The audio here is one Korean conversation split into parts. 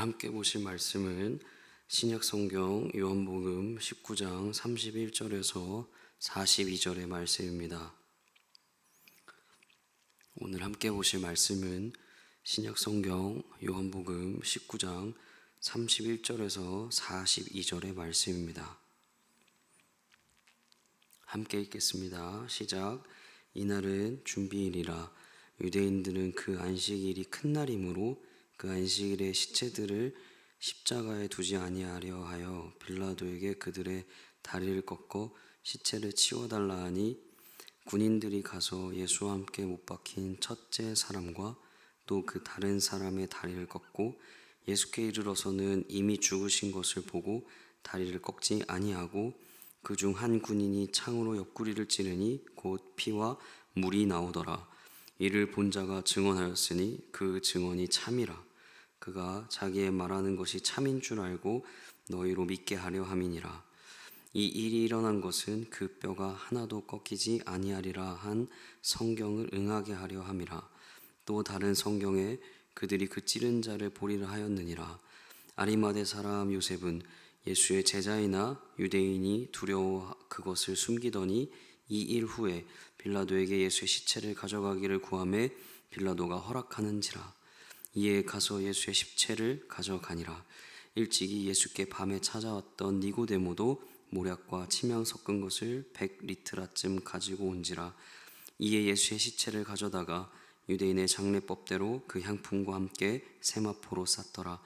함께 보실 말씀은 신약성경 요한복음 19장 31절에서 42절의 말씀입니다. 오늘 함께 보실 말씀은 신약성경 요한복음 19장 31절에서 42절의 말씀입니다. 함께 읽겠습니다. 시작. 이날은 준비일이라. 유대인들은 그 안식일이 큰 날이므로 그 안식일의 시체들을 십자가에 두지 아니하려 하여 빌라도에게 그들의 다리를 꺾어 시체를 치워달라 하니, 군인들이 가서 예수와 함께 못 박힌 첫째 사람과 또 그 다른 사람의 다리를 꺾고 예수께 이르러서는 이미 죽으신 것을 보고 다리를 꺾지 아니하고, 그 중 한 군인이 창으로 옆구리를 찌르니 곧 피와 물이 나오더라. 이를 본 자가 증언하였으니 그 증언이 참이라. 그가 자기의 말하는 것이 참인 줄 알고 너희로 믿게 하려 함이니라. 이 일이 일어난 것은 그 뼈가 하나도 꺾이지 아니하리라 한 성경을 응하게 하려 함이라. 또 다른 성경에 그들이 그 찌른 자를 보리라 하였느니라. 아리마대 사람 요셉은 예수의 제자이나 유대인이 두려워 그것을 숨기더니 이 일 후에 빌라도에게 예수의 시체를 가져가기를 구하매 빌라도가 허락하는지라. 이에 가서 예수의 시체를 가져가니라. 일찍이 예수께 밤에 찾아왔던 니고데모도 모략과 침향 섞은 것을 100리트라쯤 가지고 온지라. 이에 예수의 시체를 가져다가 유대인의 장례법대로 그 향품과 함께 세마포로 쌌더라.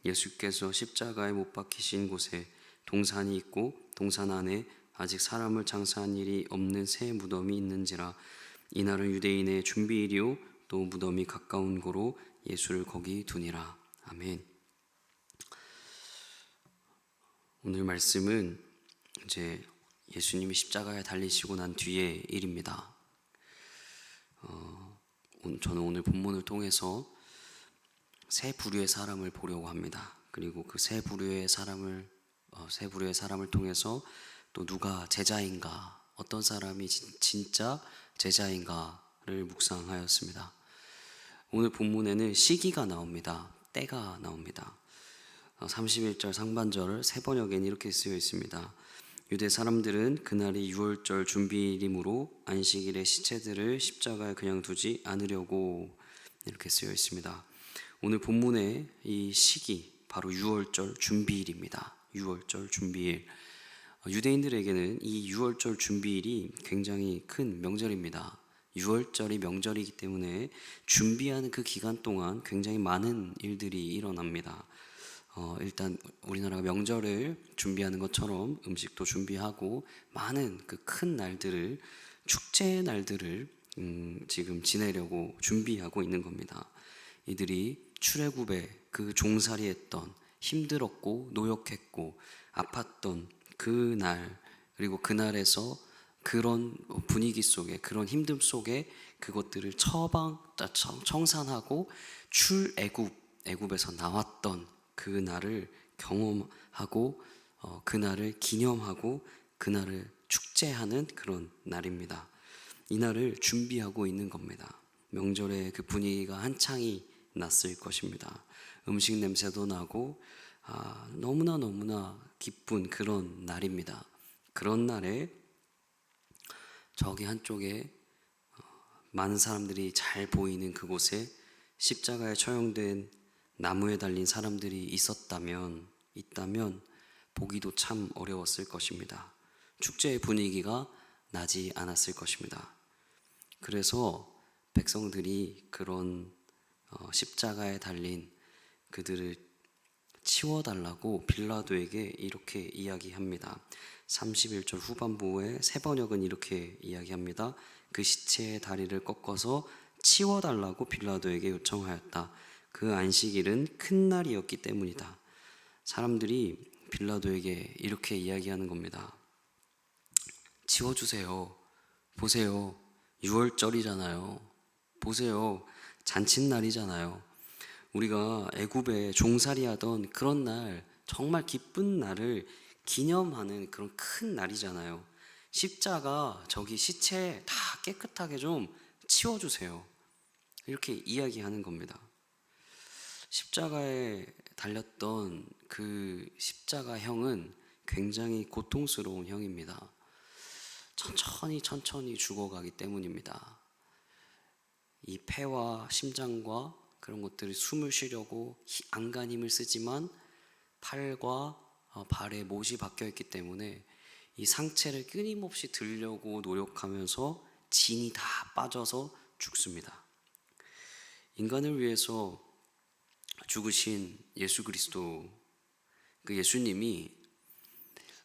예수께서 십자가에 못 박히신 곳에 동산이 있고 동산 안에 아직 사람을 장사한 일이 없는 새 무덤이 있는지라. 이날은 유대인의 준비일이요 또 무덤이 가까운 고로 예수를 거기 두니라. 아멘. 오늘 말씀은 이제 예수님이 십자가에 달리시고 난 뒤의 일입니다. 저는 오늘 본문을 통해서 세 부류의 사람을 보려고 합니다. 그리고 그 세 부류의 사람을 통해서 또 누가 제자인가, 어떤 사람이 진짜 제자인가를 묵상하였습니다. 오늘 본문에는 시기가 나옵니다. 때가 나옵니다. 31절 상반절을 세 번역에는 이렇게 쓰여 있습니다. 유대 사람들은 그날이 유월절 준비일이므로 안식일의 시체들을 십자가에 그냥 두지 않으려고, 이렇게 쓰여 있습니다. 오늘 본문의 이 시기, 바로 유월절 준비일입니다. 유월절 준비일. 유대인들에게는 이 유월절 준비일이 굉장히 큰 명절입니다. 유월절이 명절이기 때문에 준비하는 그 기간 동안 굉장히 많은 일들이 일어납니다. 일단 우리나라가 명절을 준비하는 것처럼 음식도 준비하고 많은 그 큰 날들을, 축제의 날들을 지금 지내려고 준비하고 있는 겁니다. 이들이 출애굽에 그 종살이했던, 힘들었고 노역했고 아팠던 그 날, 그리고 그날에서 그런 분위기 속에, 그런 힘듦 속에 그것들을 청산하고 애굽에서 나왔던 그 날을 경험하고 그날을 기념하고 그날을 축제하는 그런 날입니다. 이 날을 준비하고 있는 겁니다. 명절의 그 분위기가 한창이 났을 것입니다. 음식 냄새도 나고 너무나 기쁜 그런 날입니다. 그런 날에 저기 한쪽에 많은 사람들이 잘 보이는 그곳에 십자가에 처형된 나무에 달린 사람들이 있다면 보기도 참 어려웠을 것입니다. 축제의 분위기가 나지 않았을 것입니다. 그래서 백성들이 그런 십자가에 달린 그들을 치워달라고 빌라도에게 이렇게 이야기합니다. 31절 후반부에 세 번역은 이렇게 이야기합니다. 그 시체의 다리를 꺾어서 치워달라고 빌라도에게 요청하였다. 그 안식일은 큰 날이었기 때문이다. 사람들이 빌라도에게 이렇게 이야기하는 겁니다. 치워주세요. 보세요. 6월절이잖아요. 보세요. 잔칫날이잖아요. 우리가 애굽에 종살이하던 그런 날, 정말 기쁜 날을 기념하는 그런 큰 날이잖아요. 십자가 저기 시체 다 깨끗하게 좀 치워주세요. 이렇게 이야기하는 겁니다. 십자가에 달렸던 그 십자가형은 굉장히 고통스러운 형입니다. 천천히 죽어가기 때문입니다. 이 폐와 심장과 그런 것들이 숨을 쉬려고 안간 힘을 쓰지만 팔과 발에 못이 박혀 있기 때문에 이 상체를 끊임없이 들려고 노력하면서 진이 다 빠져서 죽습니다. 인간을 위해서 죽으신 예수 그리스도, 그 예수님이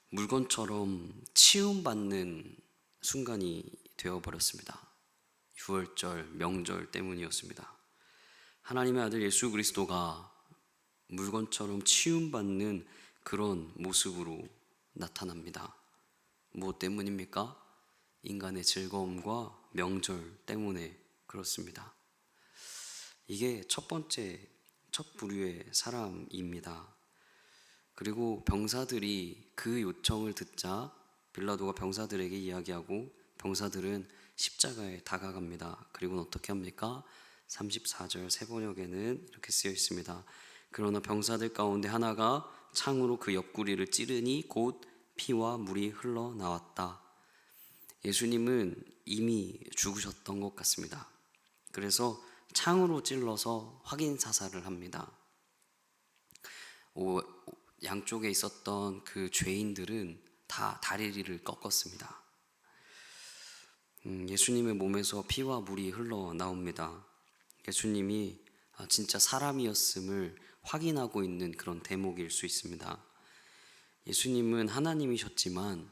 물건처럼 치움받는 순간이 되어버렸습니다. 유월절, 명절 때문이었습니다. 하나님의 아들 예수 그리스도가 물건처럼 치움받는 그런 모습으로 나타납니다. 무엇 때문입니까? 인간의 즐거움과 명절 때문에 그렇습니다. 이게 첫 부류의 사람입니다. 그리고 병사들이 그 요청을 듣자 빌라도가 병사들에게 이야기하고 병사들은 십자가에 다가갑니다. 그리고는 어떻게 합니까? 34절 세번역에는 이렇게 쓰여 있습니다. 그러나 병사들 가운데 하나가 창으로 그 옆구리를 찌르니 곧 피와 물이 흘러나왔다. 예수님은 이미 죽으셨던 것 같습니다. 그래서 창으로 찔러서 확인 사살을 합니다. 양쪽에 있었던 그 죄인들은 다 다리를 꺾었습니다. 예수님의 몸에서 피와 물이 흘러나옵니다. 예수님이 진짜 사람이었음을 확인하고 있는 그런 대목일 수 있습니다. 예수님은 하나님이셨지만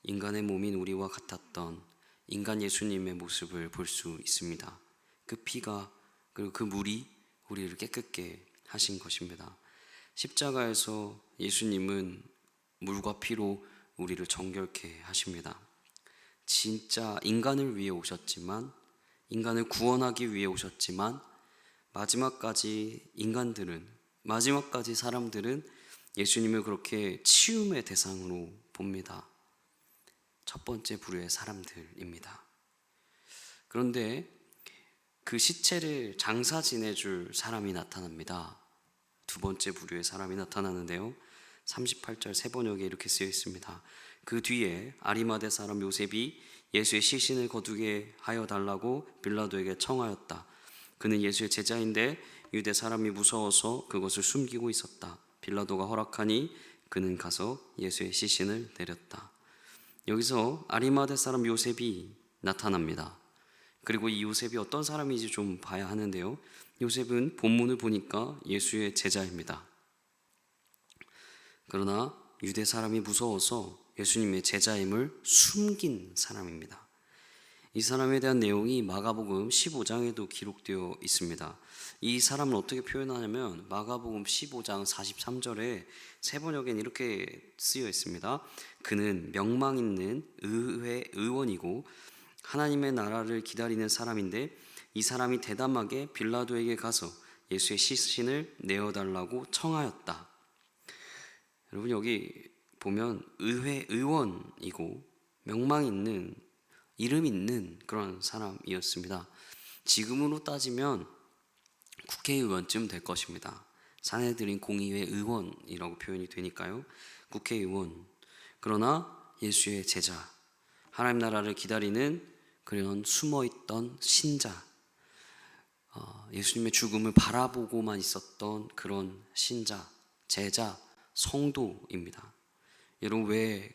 인간의 몸인 우리와 같았던 인간 예수님의 모습을 볼 수 있습니다. 그 피가 그리고 그 물이 우리를 깨끗게 하신 것입니다. 십자가에서 예수님은 물과 피로 우리를 정결케 하십니다. 진짜 인간을 위해 오셨지만, 인간을 구원하기 위해 오셨지만, 마지막까지 사람들은 예수님을 그렇게 치움의 대상으로 봅니다. 첫 번째 부류의 사람들입니다. 그런데 그 시체를 장사 지내줄 사람이 나타납니다. 두 번째 부류의 사람이 나타나는데요. 38절 세번역에 이렇게 쓰여 있습니다. 그 뒤에 아리마대 사람 요셉이 예수의 시신을 거두게 하여 달라고 빌라도에게 청하였다. 그는 예수의 제자인데 유대 사람이 무서워서 그것을 숨기고 있었다. 빌라도가 허락하니 그는 가서 예수의 시신을 내렸다. 여기서 아리마대 사람 요셉이 나타납니다. 그리고 이 요셉이 어떤 사람인지 좀 봐야 하는데요. 요셉은 본문을 보니까 예수의 제자입니다. 그러나 유대 사람이 무서워서 예수님의 제자임을 숨긴 사람입니다. 이 사람에 대한 내용이 마가복음 15장에도 기록되어 있습니다. 이 사람을 어떻게 표현하냐면 마가복음 15장 43절에 세번역엔 이렇게 쓰여 있습니다. 그는 명망 있는 의원이고 하나님의 나라를 기다리는 사람인데 이 사람이 대담하게 빌라도에게 가서 예수의 시신을 내어달라고 청하였다. 여러분 여기 보면 의원이고 명망 있는 이름 있는 그런 사람이었습니다. 지금으로 따지면 국회의원쯤 될 것입니다. 사내들인 공의회 의원이라고 표현이 되니까요. 국회의원. 그러나 예수의 제자, 하나님 나라를 기다리는 그런 숨어있던 신자, 예수님의 죽음을 바라보고만 있었던 그런 신자, 제자, 성도입니다. 여러분 왜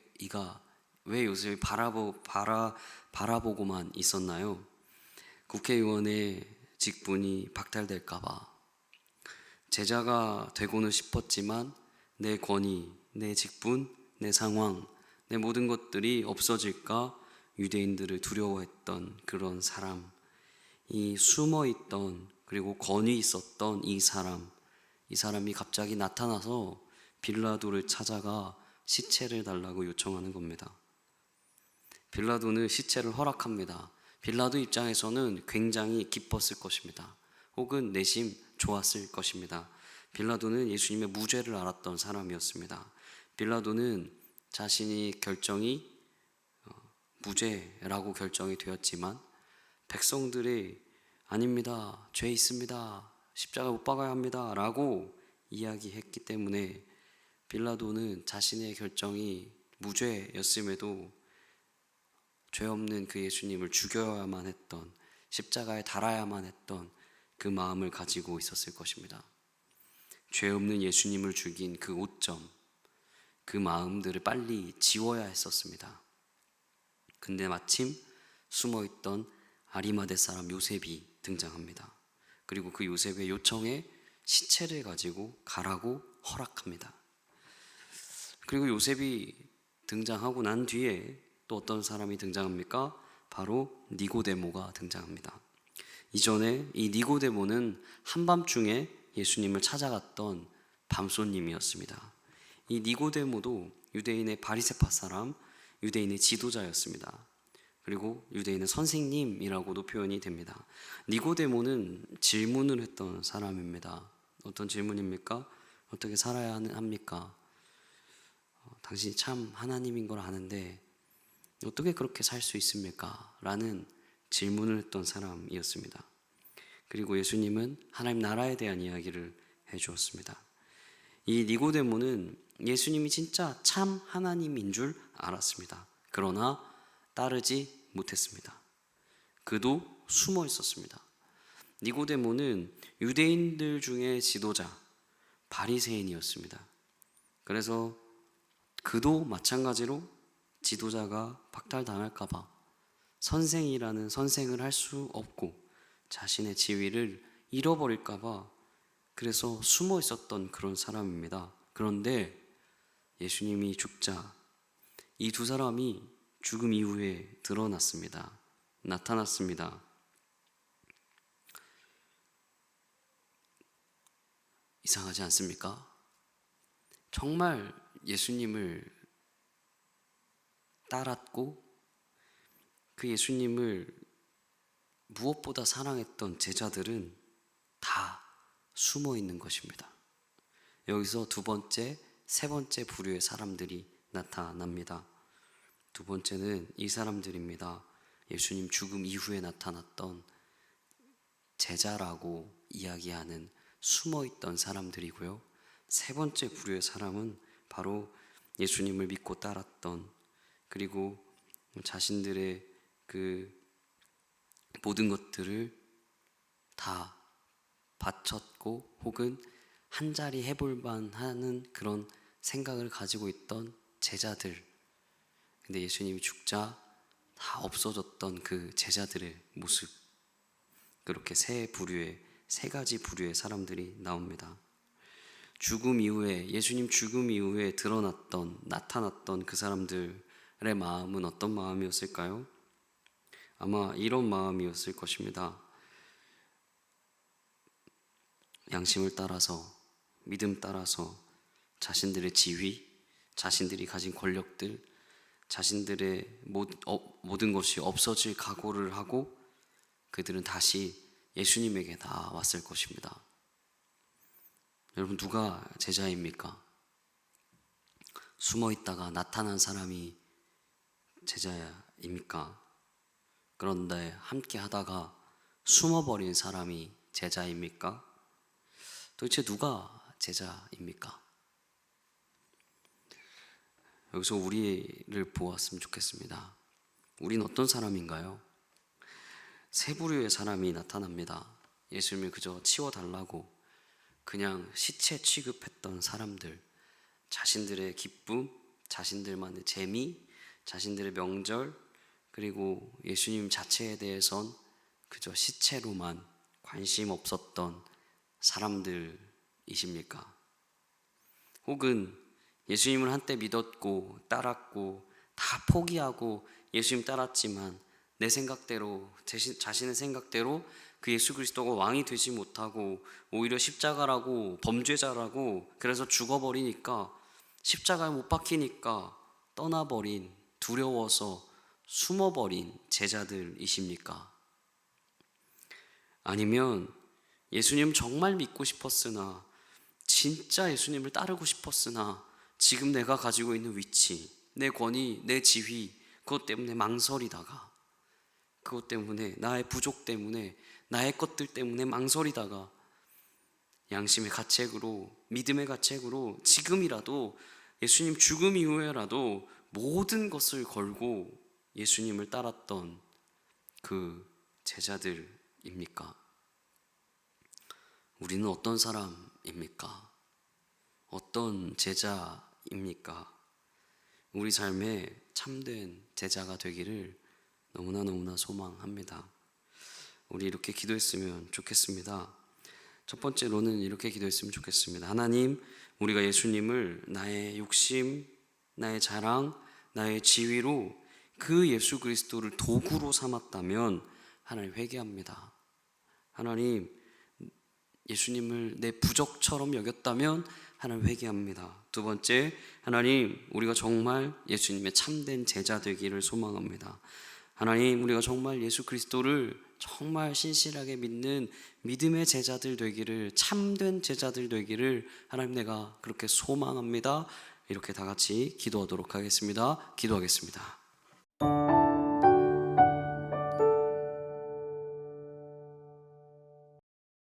요셉이 바라보고만 있었나요? 국회의원의 직분이 박탈될까봐. 제자가 되고는 싶었지만 내 권위, 내 직분, 내 상황, 내 모든 것들이 없어질까 유대인들을 두려워했던 그런 사람, 이 숨어있던 그리고 권위 있었던 이 사람이 갑자기 나타나서 빌라도를 찾아가 시체를 달라고 요청하는 겁니다. 빌라도는 시체를 허락합니다. 빌라도 입장에서는 굉장히 기뻤을 것입니다. 혹은 내심 좋았을 것입니다. 빌라도는 예수님의 무죄를 알았던 사람이었습니다. 빌라도는 자신이 결정이 무죄라고 결정이 되었지만 백성들이 아닙니다, 죄 있습니다, 십자가 못 박아야 합니다 라고 이야기했기 때문에 빌라도는 자신의 결정이 무죄였음에도 죄 없는 그 예수님을 죽여야만 했던, 십자가에 달아야만 했던 그 마음을 가지고 있었을 것입니다. 죄 없는 예수님을 죽인 그 오점, 그 마음들을 빨리 지워야 했었습니다. 근데 마침 숨어있던 아리마대 사람 요셉이 등장합니다. 그리고 그 요셉의 요청에 시체를 가지고 가라고 허락합니다. 그리고 요셉이 등장하고 난 뒤에 또 어떤 사람이 등장합니까? 바로 니고데모가 등장합니다. 이전에 이 니고데모는 한밤중에 예수님을 찾아갔던 밤손님이었습니다. 이 니고데모도 유대인의 바리새파 사람, 유대인의 지도자였습니다. 그리고 유대인의 선생님이라고도 표현이 됩니다. 니고데모는 질문을 했던 사람입니다. 어떤 질문입니까? 어떻게 살아야 합니까? 당신이 참 하나님인 걸 아는데 어떻게 그렇게 살 수 있습니까? 라는 질문을 했던 사람이었습니다. 그리고 예수님은 하나님 나라에 대한 이야기를 해주었습니다. 이 니고데모는 예수님이 진짜 참 하나님인 줄 알았습니다. 그러나 따르지 못했습니다. 그도 숨어 있었습니다. 니고데모는 유대인들 중에 지도자, 바리새인이었습니다. 그래서 그도 마찬가지로 지도자가 박탈당할까 봐 선생이라는 선생을 할 수 없고 자신의 지위를 잃어버릴까 봐 그래서 숨어 있었던 그런 사람입니다. 그런데 예수님이 죽자 이 두 사람이 죽음 이후에 드러났습니다. 나타났습니다. 이상하지 않습니까? 정말 예수님을 따랐고 그 예수님을 무엇보다 사랑했던 제자들은 다 숨어 있는 것입니다. 여기서 두 번째, 세 번째 부류의 사람들이 나타납니다. 두 번째는 이 사람들입니다. 예수님 죽음 이후에 나타났던 제자라고 이야기하는 숨어 있던 사람들이고요. 세 번째 부류의 사람은 바로 예수님을 믿고 따랐던, 그리고 자신들의 그 모든 것들을 다 바쳤고 혹은 한 자리 해볼 만하는 그런 생각을 가지고 있던 제자들. 근데 예수님이 죽자 다 없어졌던 그 제자들의 모습. 그렇게 세 가지 부류의 사람들이 나옵니다. 죽음 이후에, 예수님 죽음 이후에 나타났던 그 사람들의 마음은 어떤 마음이었을까요? 아마 이런 마음이었을 것입니다. 양심을 따라서, 믿음 따라서 자신들의 지위, 자신들이 가진 권력들, 자신들의 모든 것이 없어질 각오를 하고 그들은 다시 예수님에게 나왔을 것입니다. 여러분, 누가 제자입니까? 숨어 있다가 나타난 사람이 제자입니까? 그런데 함께 하다가 숨어버린 사람이 제자입니까? 도대체 누가 제자입니까? 여기서 우리를 보았으면 좋겠습니다. 우리는 어떤 사람인가요? 세 부류의 사람이 나타납니다. 예수님을 그저 치워달라고 그냥 시체 취급했던 사람들, 자신들의 기쁨, 자신들만의 재미, 자신들의 명절, 그리고 예수님 자체에 대해선 그저 시체로만 관심 없었던 사람들이십니까? 혹은 예수님을 한때 믿었고 따랐고 다 포기하고 예수님 따랐지만 내 생각대로, 자신의 생각대로 그 예수 그리스도가 왕이 되지 못하고 오히려 십자가라고 범죄자라고 그래서 죽어버리니까, 십자가에 못 박히니까 떠나버린, 두려워서 숨어버린 제자들이십니까? 아니면 예수님 정말 믿고 싶었으나, 진짜 예수님을 따르고 싶었으나 지금 내가 가지고 있는 위치, 내 권위, 내 지위, 그것 때문에 망설이다가, 그것 때문에, 나의 부족 때문에, 나의 것들 때문에 망설이다가 양심의 가책으로, 믿음의 가책으로 지금이라도 예수님 죽음 이후에라도 모든 것을 걸고 예수님을 따랐던 그 제자들입니까? 우리는 어떤 사람입니까? 어떤 제자입니까? 우리 삶에 참된 제자가 되기를 너무나 소망합니다. 우리 이렇게 기도했으면 좋겠습니다. 첫 번째로는 이렇게 기도했으면 좋겠습니다. 하나님, 우리가 예수님을 나의 욕심, 나의 자랑, 나의 지위로 그 예수 그리스도를 도구로 삼았다면 하나님 회개합니다. 하나님, 예수님을 내 부적처럼 여겼다면 하나님 회개합니다. 두 번째, 하나님, 우리가 정말 예수님의 참된 제자 되기를 소망합니다. 하나님, 우리가 정말 예수 그리스도를 정말 신실하게 믿는 믿음의 제자들 되기를, 참된 제자들 되기를 하나님, 내가 그렇게 소망합니다. 이렇게 다 같이 기도하도록 하겠습니다. 기도하겠습니다.